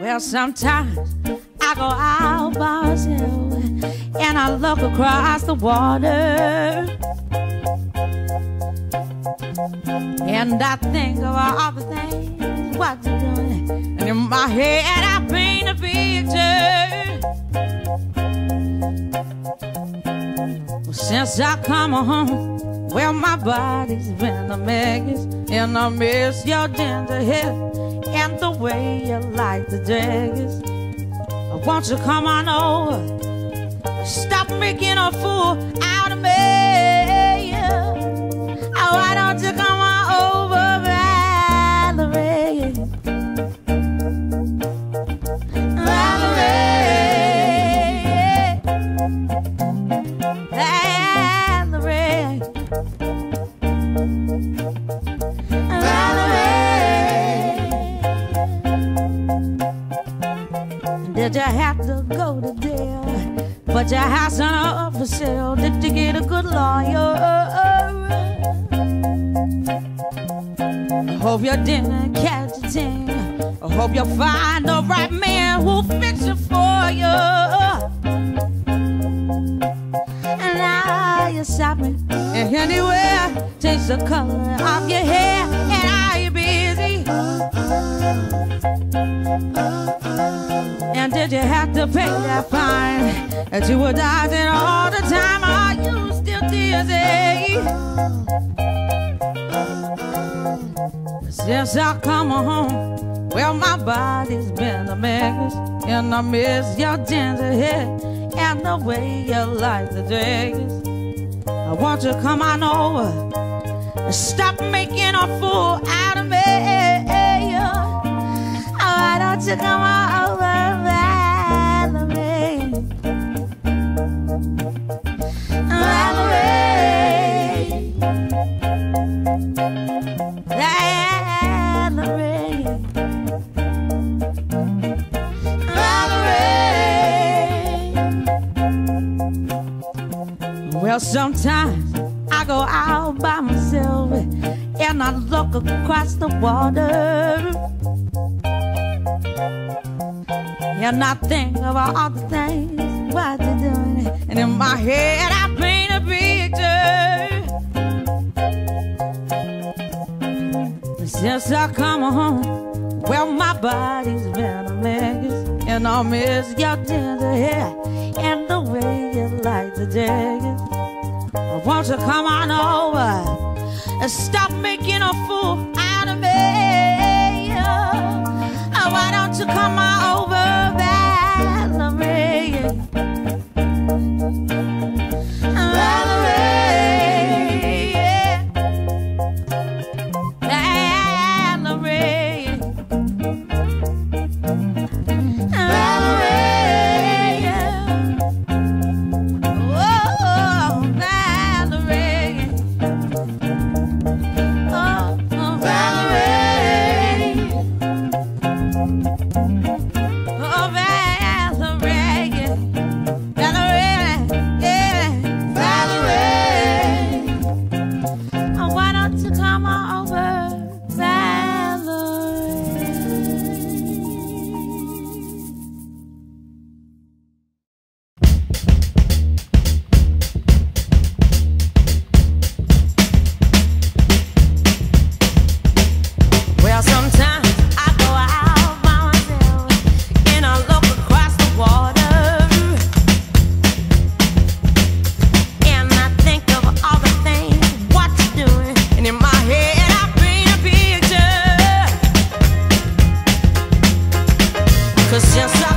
Well, sometimes I go out by myself and I look across the water, and I think of all the things what you're doing, and in my head I paint a picture. Well, since I come home, well, my body's been a mess, and I miss your ginger hair and the way you like the dress. Won't you come on over? Stop making a fool out of me. Why don't you come on over, Valerie? Valerie, Valerie, Valerie. Did you have to go to jail? But your house ain't up for sale. Did you get a good lawyer? I hope you didn't catch a thing. I hope you find the right man who'll fix it for you. And now you're shopping and anywhere, change the color of your hair. And are you busy? And did you have to pay that fine that you were dodging all the time? Are you still dizzy? Since I come home, well, my body's been a mess, and I miss your ginger hair and the way you like the dress. I want you to come on over and stop making a fool out of me. Why don't you come on over, Valerie? Valerie, Valerie, Valerie. Well, sometimes I go out by myself and I look across the water, and I think about all the things what you're doing, and in my head I paint a picture. Since I come home, well, my body's been a mess, and I miss your ginger hair and the way you like the dress. Won't you come on over and stop making a fool out of me? Why don't you come on over, Valerie? Valerie, Valerie, Valerie. Oh, Valerie. Oh, Valerie. Oh, Valerie, Valerie, yeah, Valerie. Oh, why don't you come on over, Valerie? Well, sometimes I go out by myself and I look across the water, and I think of all the things what you're doing, and in my head I paint a picture. 'Cause since I